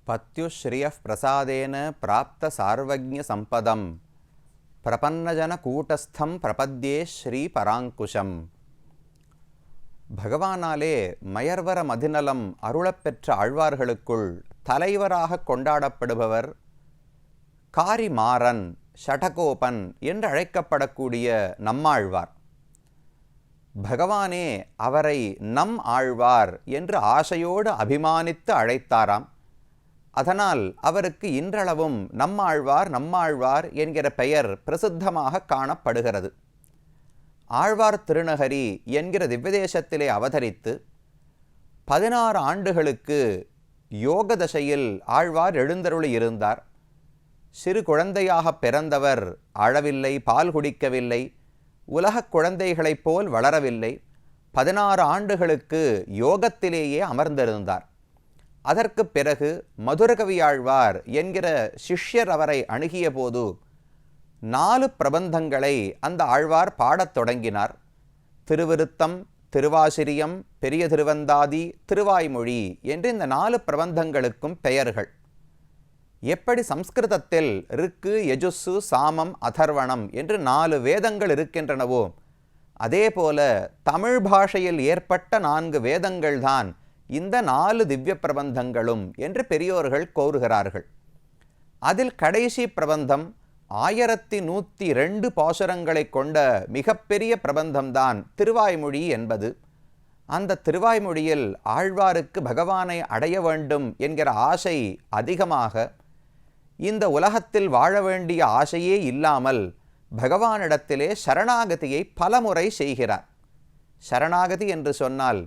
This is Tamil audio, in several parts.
பத்யுஸ்ரீயः பிரசாதேன பிராப்த சார்வஜ்ஞ சம்பதம் பிரபன்னஜன கூட்டஸ்தம் பிரபத்யே ஸ்ரீ பராங்குஷம். பகவானாலே மயர்வர மதிநலம் அருளப்பெற்ற ஆழ்வார்களுக்குள் தலைவராக கொண்டாடப்படுபவர் காரிமாறன் ஷடகோபன் என்று அழைக்கப்படக்கூடிய நம்மாழ்வார். பகவானே அவரை நம் ஆழ்வார் என்று ஆசையோடு அபிமானித்து அழைத்தாராம். அதனால் அவருக்கு இன்றளவும் நம்மாழ்வார் நம்மாழ்வார் என்கிற பெயர் பிரசித்தமாக காணப்படுகிறது. ஆழ்வார் திருநகரி என்கிற திவ்யதேசத்திலே அவதரித்து 16 ஆண்டுகளுக்கு யோக தசையில் ஆழ்வார் எழுந்தருளி இருந்தார். சிறு குழந்தையாக பிறந்தவர் அழவில்லை, பால் குடிக்கவில்லை, உலகக் குழந்தைகளைப் போல் வளரவில்லை. 16 ஆண்டுகளுக்கு யோகத்திலேயே அமர்ந்திருந்தார். அதற்கு பிறகு மதுரகவியாழ்வார் என்கிற சிஷ்யர் அவரை அணுகிய போது 4 பிரபந்தங்களை அந்த ஆழ்வார் பாடத் தொடங்கினார். திருவிருத்தம், திருவாசிரியம், பெரிய திருவந்தாதி, திருவாய்மொழி என்று இந்த 4 பிரபந்தங்களுக்கும் பெயர்கள். எப்படி சம்ஸ்கிருதத்தில் ருக்கு, யஜுஸ்ஸு, சாமம், அதர்வணம் என்று 4 வேதங்கள் இருக்கின்றனவோ அதேபோல தமிழ் பாஷையில் ஏற்பட்ட 4 வேதங்கள்தான் இந்த 4 திவ்ய பிரபந்தங்களும் என்று பெரியோர்கள் கூறுகிறார்கள். அதில் கடைசி பிரபந்தம் 1102 பாசுரங்களை கொண்ட மிகப்பெரிய பிரபந்தம்தான் திருவாய்மொழி என்பது. அந்த திருவாய்மொழியில் ஆழ்வாருக்கு பகவானை அடைய வேண்டும் என்கிற ஆசை அதிகமாக, இந்த உலகத்தில் வாழ வேண்டிய ஆசையே இல்லாமல் பகவானிடத்திலே சரணாகதியை பலமுறை செய்கிறார். சரணாகதி என்று சொன்னால்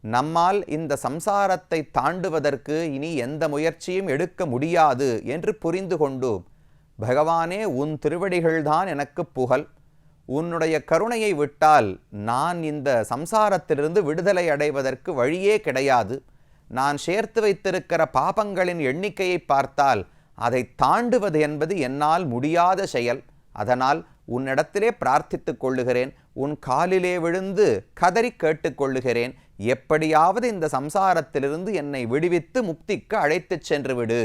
நம்மால் இந்த சம்சாரத்தை தாண்டுவதற்கு இனி எந்த முயற்சியும் எடுக்க முடியாது என்று புரிந்து கொண்டு, பகவானே உன் திருவடிகள்தான் எனக்கு புகழ், உன்னுடைய கருணையை விட்டால் நான் இந்த சம்சாரத்திலிருந்து விடுதலை அடைவதற்கு வழியே கிடையாது, நான் சேர்த்து வைத்திருக்கிற பாபங்களின் எண்ணிக்கையை பார்த்தால் அதை தாண்டுவது என்பது என்னால் முடியாத செயல், அதனால் உன்னிடத்திலே பிரார்த்தித்து கொள்ளுகிறேன், உன் காலிலே விழுந்து கதறி கேட்டுக்கொள்ளுகிறேன், எப்படியாவது இந்த சம்சாரத்திலிருந்து என்னை விடுவித்து முக்திக்கு அழைத்துச் சென்று விடு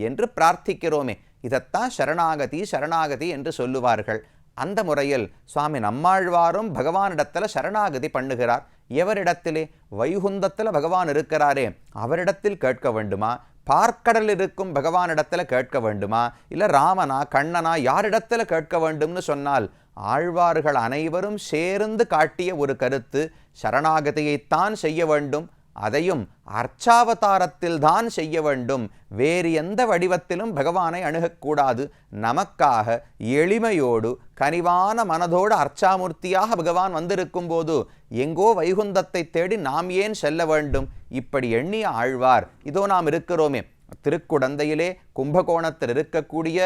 என்று பிரார்த்திக்கிறோமே, இதைத்தான் சரணாகதி சரணாகதி என்று சொல்லுவார்கள். அந்த முறையில் சுவாமி நம்மாழ்வாரும் பகவானிடத்தில் சரணாகதி பண்ணுகிறார். எவரிடத்திலே? வைகுந்தத்தில் பகவான் இருக்கிறாரே அவரிடத்தில் கேட்க வேண்டுமா? பார்க்கடல் இருக்கும் பகவானிடத்தில் கேட்க வேண்டுமா? இல்லை ராமனா கண்ணனா யாரிடத்தில் கேட்க வேண்டும்னு சொன்னால் ஆழ்வார்கள் அனைவரும் சேர்ந்து காட்டிய ஒரு கருத்து, சரணாகதியைத்தான் செய்ய வேண்டும், அதையும் அர்ச்சாவதாரத்தில் தான் செய்ய வேண்டும், வேறு எந்த வடிவத்திலும் பகவானை அணுகக்கூடாது. நமக்காக எளிமையோடு கனிவான மனதோடு அர்ச்சாமூர்த்தியாக பகவான் வந்திருக்கும் போது எங்கோ வைகுந்தத்தை தேடி நாம் ஏன் செல்ல வேண்டும்? இப்படி எண்ணிய ஆழ்வார் இதோ நாம் இருக்கிறோமே திருக்குடந்தையிலே கும்பகோணத்தில் இருக்கக்கூடிய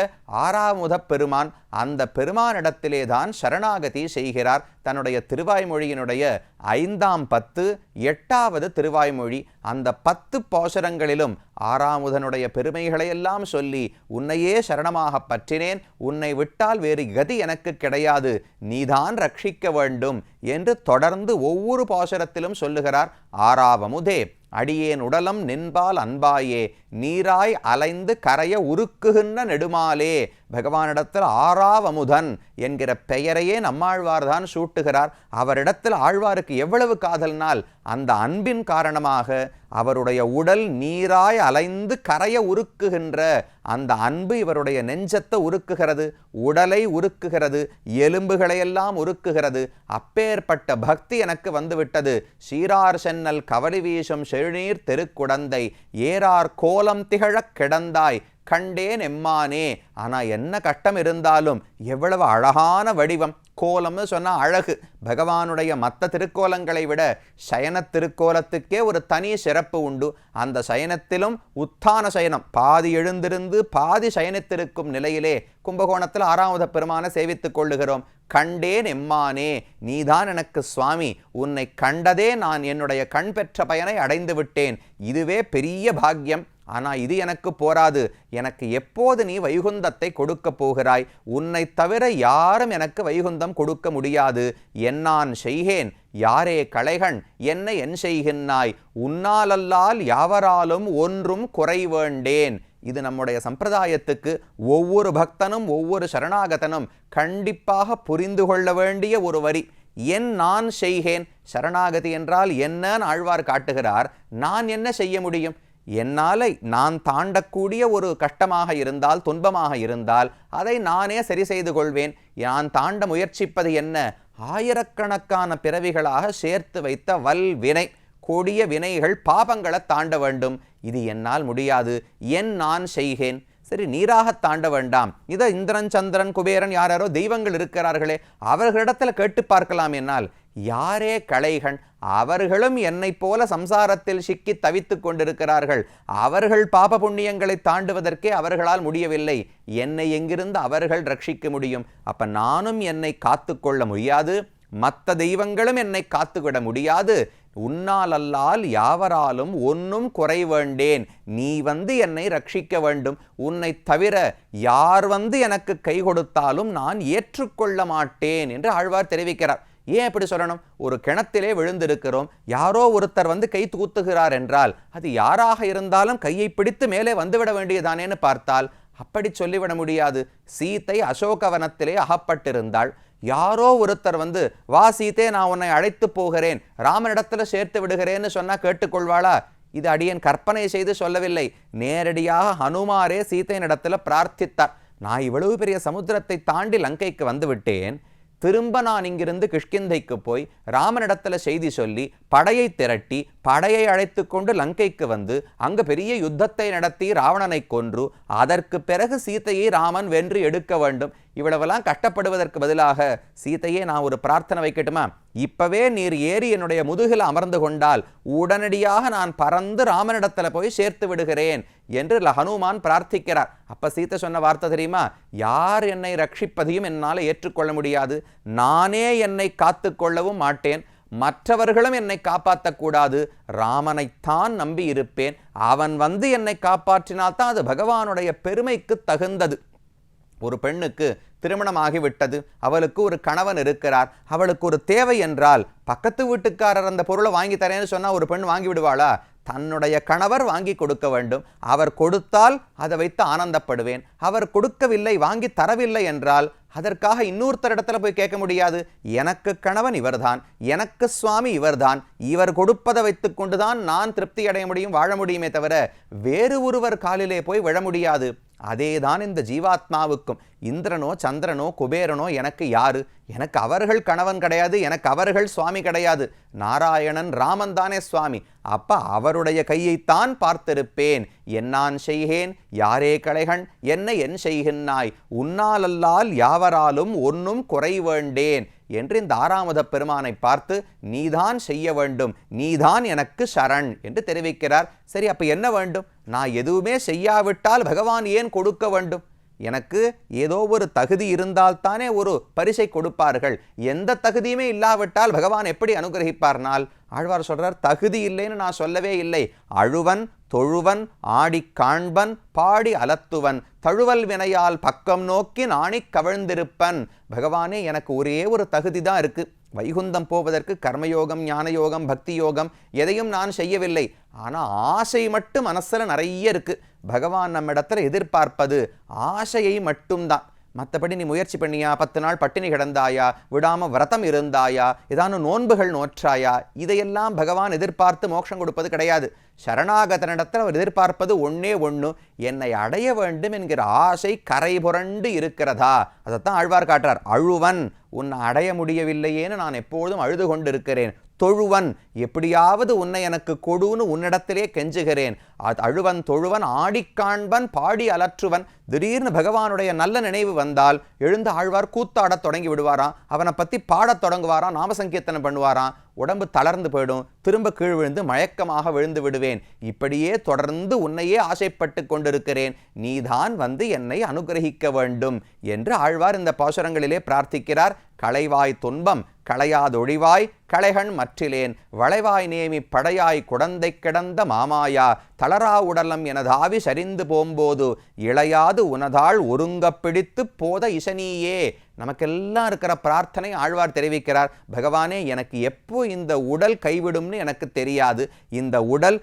ஆறாமுதப் பெருமான், அந்த பெருமானிடத்திலே தான் சரணாகதி செய்கிறார். தன்னுடைய திருவாய்மொழியினுடைய 5ஆம் பத்து 8வது திருவாய்மொழி, அந்த 10 பாசுரங்களிலும் ஆறாமுதனுடைய பெருமைகளையெல்லாம் சொல்லி உன்னையே சரணமாக பற்றினேன், உன்னை விட்டால் வேறு கதி எனக்கு கிடையாது, நீதான் ரட்சிக்க வேண்டும் என்று தொடர்ந்து ஒவ்வொரு பாசுரத்திலும் சொல்லுகிறார். ஆறாவமுதே அடியேன் உடலம் நின்பால் அன்பாயே நீராய் அலைந்து கரைய உருக்குகின்ற நெடுமாலே. பகவானிடத்தில் ஆறாவமுதன் என்கிற பெயரையே நம்மாழ்வார்தான் சூட்டுகிறார். அவரிடத்தில் ஆழ்வாருக்கு எவ்வளவு காதல்னால் அந்த அன்பின் காரணமாக அவருடைய உடல் நீராய் அலைந்து கரைய உருக்குகின்ற அந்த அன்பு இவருடைய நெஞ்சத்தை உருக்குகிறது, உடலை உருக்குகிறது, எலும்புகளையெல்லாம் உருக்குகிறது. அப்பேற்பட்ட பக்தி எனக்கு வந்துவிட்டது. சீரார் சென்னல் கவலி வீசும் செழுநீர் தெருக்குடந்தை ஏறார் கோலம் திகழக் கிடந்தாய் கண்டேன் எம்மானே. ஆனால் என்ன கட்டம் இருந்தாலும் எவ்வளவு அழகான வடிவம். கோலம்னு சொன்னால் அழகு. பகவானுடைய மற்ற திருக்கோலங்களை விட சயன திருக்கோலத்துக்கே ஒரு தனி சிறப்பு உண்டு. அந்த சயனத்திலும் உத்தான சயனம், பாதி எழுந்திருந்து பாதி சயனித்திருக்கும் நிலையிலே கும்பகோணத்தில் ஆறாமுத பெருமானை சேவித்துக் கொள்ளுகிறோம். கண்டேன் எம்மானே, நீதான் எனக்கு சுவாமி, உன்னை கண்டதே நான் என்னுடைய கண் பெற்ற பயனை அடைந்து விட்டேன், இதுவே பெரிய பாக்கியம். ஆனால் இது எனக்கு போராது, எனக்கு எப்போது நீ வைகுந்தத்தை கொடுக்க போகிறாய்? உன்னை தவிர யாரும் எனக்கு வைகுந்தம் கொடுக்க முடியாது. என்னான் செய்கேன், யாரே களைகண் என்னை என் செய்கின்னாய் உன்னாலல்லால் யாவராலும் ஒன்றும் குறைவேண்டேன். இது நம்முடைய சம்பிரதாயத்துக்கு ஒவ்வொரு பக்தனும் ஒவ்வொரு சரணாகதனும் கண்டிப்பாக புரிந்து கொள்ள வேண்டிய ஒரு வரி. நான் செய்கேன். சரணாகதி என்றால் என்னன்னு ஆழ்வார் காட்டுகிறார். நான் என்ன செய்ய முடியும்? என்னால் நான் தாண்டக்கூடிய ஒரு கஷ்டமாக இருந்தால், துன்பமாக இருந்தால் அதை நானே சரி செய்து கொள்வேன். நான் தாண்ட முயற்சிப்பது என்ன? ஆயிரக்கணக்கான பிறவிகளாக சேர்த்து வைத்த வல்வினை, கொடிய வினைகள், பாபங்களை தாண்ட வேண்டும். இது என்னால் முடியாது. நான் செய்கேன். சரி, நீராக தாண்ட வேண்டாம். இதை இந்திரன், சந்திரன், குபேரன், யாரோ தெய்வங்கள் இருக்கிறார்களே, அவர்களிடத்துல கேட்டு பார்க்கலாம். என்னால் யாரே களைகண், அவர்களும் என்னை போல சம்சாரத்தில் சிக்கி தவித்து கொண்டிருக்கிறார்கள். அவர்கள் பாப புண்ணியங்களை தாண்டுவதற்கே அவர்களால் முடியவில்லை. என்னை எங்கிருந்து அவர்கள் ரட்சிக்க முடியும்? அப்ப நானும் என்னை காத்து கொள்ள முடியாது, மற்ற தெய்வங்களும் என்னை காத்துவிட முடியாது. உன்னாலல்லால் யாவராலும் ஒன்னும் குறைவேண்டேன். நீ என்னை ரட்சிக்க வேண்டும். உன்னை தவிர யார் எனக்கு கை கொடுத்தாலும் நான் ஏற்றுக்கொள்ள மாட்டேன் என்று ஆழ்வார் தெரிவிக்கிறார். ஏன் எப்படி சொல்லணும்? ஒரு கிணத்திலே விழுந்திருக்கிறோம், யாரோ ஒருத்தர் கை தூத்துகிறார் என்றால் அது யாராக இருந்தாலும் கையை பிடித்து மேலே வந்துவிட வேண்டியதானேன்னு பார்த்தால் அப்படி சொல்லிவிட முடியாது. சீத்தை அசோகவனத்திலே அகப்பட்டிருந்தாள். யாரோ ஒருத்தர் வா சீத்தே, நான் உன்னை அழைத்து போகிறேன், ராமனிடத்துல சேர்த்து விடுகிறேன்னு சொன்னா கேட்டுக்கொள்வாளா? இது அடியேன் கற்பனை செய்து சொல்லவில்லை. நேரடியாக ஹனுமாரே சீத்தையினிடத்துல பிரார்த்தித்தார். நான் இவ்வளவு பெரிய சமுத்திரத்தை தாண்டி லங்கைக்கு வந்துவிட்டேன், திரும்ப நான் இங்கிருந்து கிஷ்கிந்தைக்கு போய் ராமனிடத்துல செய்தி சொல்லி படையை திரட்டி படையை அழைத்து கொண்டு லங்கைக்கு அங்கு பெரிய யுத்தத்தை நடத்தி ராவணனை கொன்று அதற்கு பிறகு சீத்தையை ராமன் வென்று எடுக்க வேண்டும். இவ்வளவெல்லாம் கஷ்டப்படுவதற்கு பதிலாக சீத்தையே, நான் ஒரு பிரார்த்தனை வைக்கட்டுமா? இப்பவே நீர் ஏறி என்னுடைய முதுகில் அமர்ந்து கொண்டால் உடனடியாக நான் பறந்து ராமனிடத்துல போய் சேர்த்து விடுகிறேன் என்று ஹனுமான் பிரார்த்திக்கிறார். அப்ப சீத்தை சொன்ன வார்த்தை தெரியுமா? யார் என்னை ரட்சிப்பதையும் என்னால் ஏற்றுக்கொள்ள முடியாது, நானே என்னை காத்து கொள்ளவும் மாட்டேன், மற்றவர்களும் என்னை காப்பாற்றக்கூடாது, ராமனைத்தான் நம்பி இருப்பேன். அவன் என்னை காப்பாற்றினால்தான் அது பகவானுடைய பெருமைக்கு தகுந்தது. ஒரு பெண்ணுக்கு திருமணமாகிவிட்டது, அவளுக்கு ஒரு கணவன் இருக்கிறார், அவளுக்கு ஒரு தேவை என்றால் பக்கத்து வீட்டுக்காரர் அந்த பொருளை வாங்கி தரேன்னு சொன்னா ஒரு பெண் வாங்கி விடுவாளா? தன்னுடைய கணவர் வாங்கி கொடுக்க வேண்டும். அவர் கொடுத்தால் அதை வைத்து ஆனந்தப்படுவேன். அவர் கொடுக்கவில்லை, வாங்கி தரவில்லை என்றால் அதற்காக இன்னொருத்தரிடத்துல போய் கேட்க முடியாது. எனக்கு கணவன் இவர்தான், எனக்கு சுவாமி இவர்தான், இவர் கொடுப்பதை வைத்து கொண்டுதான் நான் திருப்தி அடைய முடியும், வாழ முடியுமே தவிர வேறு ஒருவர் காலிலே போய் விழ முடியாது. அதேதான் இந்த ஜீவாத்மாவுக்கும். இந்திரனோ சந்திரனோ குபேரனோ எனக்கு யாரு? எனக்கு அவர்கள் கணவன் கிடையாது, எனக்கு அவர்கள் சுவாமி கிடையாது. நாராயணன் ராமன் தானே சுவாமி. அப்ப அவருடைய கையைத்தான் பார்த்திருப்பேன். நான் செய்கேன். யாரே களைகண் என்னை என் செய்கின்னாய் உன்னாலல்லால் யாவராலும் ஒன்னும் குறைவேண்டேன் என்று இந்த ஆறாமத பெருமானை பார்த்து நீதான் செய்ய வேண்டும், நீதான் எனக்கு சரண் என்று தெரிவிக்கிறார். சரி, அப்ப என்ன வேண்டும்? நான் எதுவுமே செய்யாவிட்டால் பகவான் ஏன் கொடுக்க வேண்டும்? எனக்கு ஏதோ ஒரு தகுதி இருந்தால்தானே ஒரு பரிசை கொடுப்பார்கள். எந்த தகுதியுமே இல்லாவிட்டால் பகவான் எப்படி அனுகிரகிப்பார்னால்? ஆழ்வார் சொல்றார், தகுதி இல்லைன்னு நான் சொல்லவே இல்லை. அழுவன் தொழுவன் ஆடி காண்பன் பாடி அலத்துவன் தழுவல் வினையால் பக்கம் நோக்கி நாணிக் கவிழ்ந்திருப்பன். பகவானே, எனக்கு ஒரே ஒரு தகுதி தான் இருக்கு. வைகுந்தம் போவதற்கு கர்மயோகம், ஞானயோகம், பக்தி யோகம் எதையும் நான் செய்யவில்லை. ஆனால் ஆசை மட்டும் மனசுல நிறைய இருக்கு. பகவான் நம்மிடத்துல எதிர்பார்ப்பது ஆசையை மட்டும்தான். மற்றபடி நீ முயற்சி பண்ணியா, 10 நாள் பட்டினி கிடந்தாயா, விடாம விரதம் இருந்தாயா, ஏதான நோன்புகள் நோற்றாயா, இதையெல்லாம் பகவான் எதிர்பார்த்து மோட்சம் கொடுப்பது கிடையாது. சரணாகதனிடத்தில் அவர் எதிர்பார்ப்பது ஒன்னே ஒன்று, என்னை அடைய வேண்டும் என்கிற ஆசை கரை புரண்டு இருக்கிறதா? அதைத்தான் ஆழ்வார் காட்டுறார். அழுவன், உன்னை அடைய முடியவில்லையேன்னு நான் எப்பொழுதும் அழுது கொண்டிருக்கிறேன். தொழுவன், எப்படியாவது உன்னை எனக்கு கொடுன்னு உன்னிடத்திலே கெஞ்சுகிறேன். அழுவன் தொழுவன் ஆடிக்காண்பன் பாடி அலற்றுவன். திடீர்னு பகவானுடைய நல்ல நினைவு வந்தால் எழுந்து ஆழ்வார் கூத்தாடத் தொடங்கி விடுவாராம். அவனை பற்றி பாடத் தொடங்குவாராம், நாமசங்கீர்த்தனம் பண்ணுவாராம். உடம்பு தளர்ந்து போயிடும், திரும்ப கீழ் விழுந்து மயக்கமாக விழுந்து விடுவேன். இப்படியே தொடர்ந்து உன்னையே ஆசைப்பட்டு கொண்டிருக்கிறேன், நீதான் என்னை அனுகிரகிக்க வேண்டும் என்று ஆழ்வார் இந்த பாசுரங்களிலே பிரார்த்திக்கிறார். களைவாய் துன்பம் களையாதொழிவாய் களைகண் மற்றிலேன் வளைவாய் நேமி படையாய் குடந்தை கிடந்த மாமாயா தளரா உடலம் எனதாவி சரிந்து போம்போது இளையாது உனதாள் ஒருங்க பிடித்து போத இசனியே. நமக்கெல்லாம் இருக்கிற பிரார்த்தனை ஆழ்வார் தெரிவிக்கிறார். பகவானே, எனக்கு எப்போ இந்த உடல் கைவிடும்னு எனக்கு தெரியாது. இந்த உடல்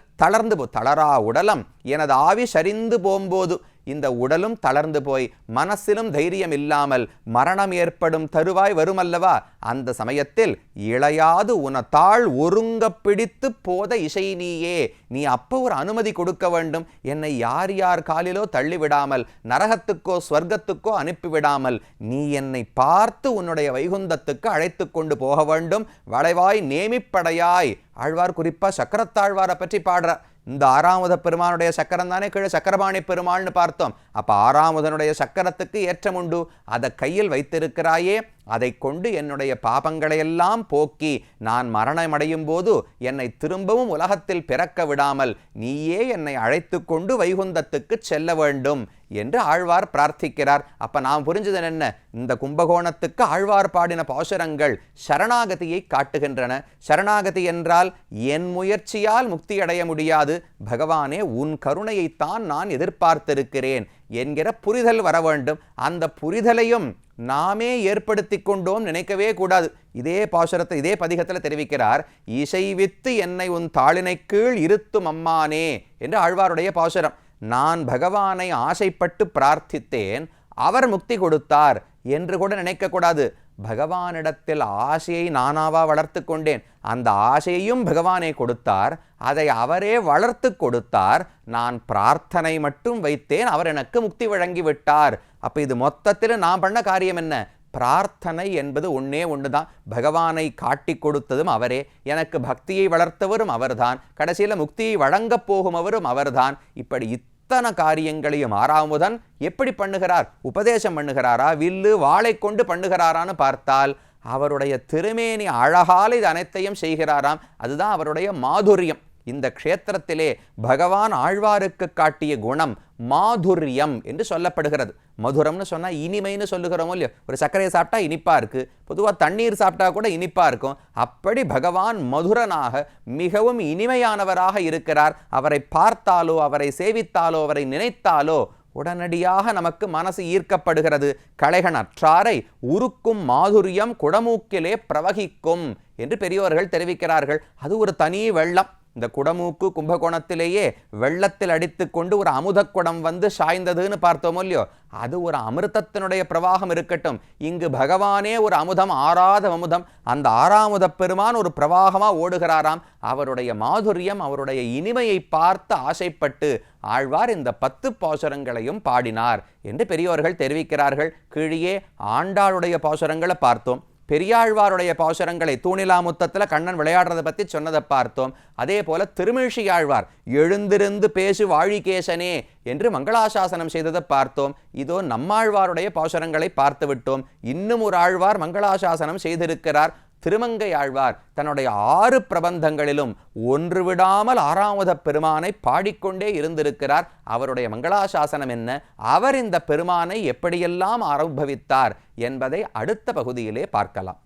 தளரா உடலம் எனது ஆவி சரிந்து போகும்போது இந்த உடலும் தளர்ந்து போய் மனசிலும் தைரியம் இல்லாமல் மரணம் ஏற்படும் தருவாய் வருமல்லவா, அந்த சமயத்தில் இளையாது உனத்தாள் ஒருங்க பிடித்து போத இசை நீயே, நீ அப்போ ஒரு அனுமதி கொடுக்க வேண்டும். என்னை யார் யார் காலிலோ தள்ளிவிடாமல் நரகத்துக்கோ ஸ்வர்க்கத்துக்கோ அனுப்பிவிடாமல் நீ என்னை பார்த்து உன்னுடைய வைகுந்தத்துக்கு அழைத்து கொண்டு போக வேண்டும். வளைவாய் நேமிப்படையாய். ஆழ்வார் குறிப்பா சக்கரத்தாழ்வாரை பற்றி பாடுறார். இந்த ஆறாமுத பெருமானுடைய சக்கரம் தானே கீழே சக்கரபாணி பெருமாள்னு பார்த்தோம். அப்ப ஆறாமுதனுடைய சக்கரத்துக்கு ஏற்றம் உண்டு. அதை கையில் வைத்திருக்கிறாயே, அதை கொண்டு என்னுடைய பாபங்களையெல்லாம் போக்கி நான் மரணமடையும் போது என்னை திரும்பவும் உலகத்தில் பிறக்க விடாமல் நீயே என்னை அழைத்து கொண்டு வைகுந்தத்துக்கு செல்ல வேண்டும் என்று ஆழ்வார் பிரார்த்திக்கிறார். அப்ப நாம் புரிஞ்சது என்ன, இந்த கும்பகோணத்துக்கு ஆழ்வார் பாடின பாசுரங்கள் சரணாகதியை காட்டுகின்றன. சரணாகதி என்றால் என் முயற்சியால் முக்தியடைய முடியாது, பகவானே உன் கருணையைத்தான் நான் எதிர்பார்த்திருக்கிறேன் என்கிற புரிதல் வர வேண்டும். அந்த புரிதலையும் நாமே ஏற்படுத்தி கொண்டோம் நினைக்கவே கூடாது. இதே பாசுரத்தை இதே பதிகத்தில் தெரிவிக்கிறார். இசைவித்து என்னை உன் தாளினை கீழ் இருத்தும் அம்மானே என்று ஆழ்வாருடைய பாசுரம். நான் பகவானை ஆசைப்பட்டு பிரார்த்தித்தேன், அவர் முக்தி கொடுத்தார் என்று கூட நினைக்கக்கூடாது. பகவானிடத்தில் ஆசையை நானாவா வளர்த்து கொண்டேன், அந்த ஆசையையும் பகவானே கொடுத்தார், அதை அவரே வளர்த்து கொடுத்தார். நான் பிரார்த்தனை மட்டும் வைத்தேன், அவர் எனக்கு முக்தி வழங்கி விட்டார். அப்ப இது மொத்தத்தில் நான் பண்ண காரியம் என்ன, பிரார்த்தனை என்பது ஒன்னே ஒன்றுதான். பகவானை காட்டி கொடுத்ததும் அவரே, எனக்கு பக்தியை வளர்த்தவரும் அவர்தான், கடைசியில் முக்தியை வழங்கப் போகுமவரும் அவர்தான். இப்படி இத்தனை காரியங்களையும் ஆறாமுதன் எப்படி பண்ணுகிறார், உபதேசம் பண்ணுகிறாரா, வில்லு வாளை கொண்டு பண்ணுகிறாரான்னு பார்த்தால் அவருடைய திருமேனி அழகால் இது அனைத்தையும் செய்கிறாராம். அதுதான் அவருடைய மாதுரியம். இந்த க்ஷேத்திரத்திலே பகவான் ஆழ்வாருக்கு காட்டிய குணம் மாதுரியம் என்று சொல்லப்படுகிறது. மதுரம்னு சொன்னால் இனிமைன்னு சொல்லுகிறோமோ இல்லையோ, ஒரு சர்க்கரையை சாப்பிட்டா இனிப்பா இருக்கு, பொதுவாக தண்ணீர் சாப்பிட்டா கூட இனிப்பா இருக்கும். அப்படி பகவான் மதுரனாக மிகவும் இனிமையானவராக இருக்கிறார். அவரை பார்த்தாலோ அவரை சேவித்தாலோ அவரை நினைத்தாலோ உடனடியாக நமக்கு மனசு ஈர்க்கப்படுகிறது. களைகன் அற்றாரை உருக்கும் மாதுரியம் குடமூக்கிலே பிரவகிக்கும் என்று பெரியோர்கள் தெரிவிக்கிறார்கள். அது ஒரு தனி வெள்ளம். இந்த குடமூக்கு கும்பகோணத்திலேயே வெள்ளத்தில் அடித்து கொண்டு ஒரு அமுதக் குடம் வந்து சாய்ந்ததுன்னு பார்த்தோமோ இல்லையோ, அது ஒரு அமிர்தத்தினுடைய பிரவாகம் இருக்கட்டும். இங்கு பகவானே ஒரு அமுதம், ஆறாத அமுதம். அந்த ஆறாமுத பெருமான் ஒரு பிரவாகமா ஓடுகிறாராம். அவருடைய மாதுரியம், அவருடைய இனிமையை பார்த்து ஆசைப்பட்டு ஆழ்வார் இந்த 10 பாசுரங்களையும் பாடினார் என்று பெரியோர்கள் தெரிவிக்கிறார்கள். கீழே ஆண்டாளுடைய பாசுரங்களை பார்த்தோம். பெரியாழ்வாருடைய பாசுரங்களை தூணிலாமுத்தத்தில் கண்ணன் விளையாடுறதை பற்றி சொன்னதை பார்த்தோம். அதே போல திருமிழிசையாழ்வார் எழுந்திருந்து பேசு வாழிகேசனே என்று மங்களாசாசனம் செய்ததை பார்த்தோம். இதோ நம்மாழ்வாருடைய பாசுரங்களை பார்த்து விட்டோம். இன்னும் ஒரு ஆழ்வார் மங்களாசாசனம் செய்திருக்கிறார். திருமங்கை ஆழ்வார் தன்னுடைய 6 பிரபந்தங்களிலும் ஒன்று விடாமல் ஆறாமுத பெருமானை பாடிக்கொண்டே இருந்திருக்கிறார். அவருடைய மங்களாசாசனம் என்ன, அவர் இந்த பெருமானை எப்படியெல்லாம் அனுபவித்தார் என்பதை அடுத்த பகுதியிலே பார்க்கலாம்.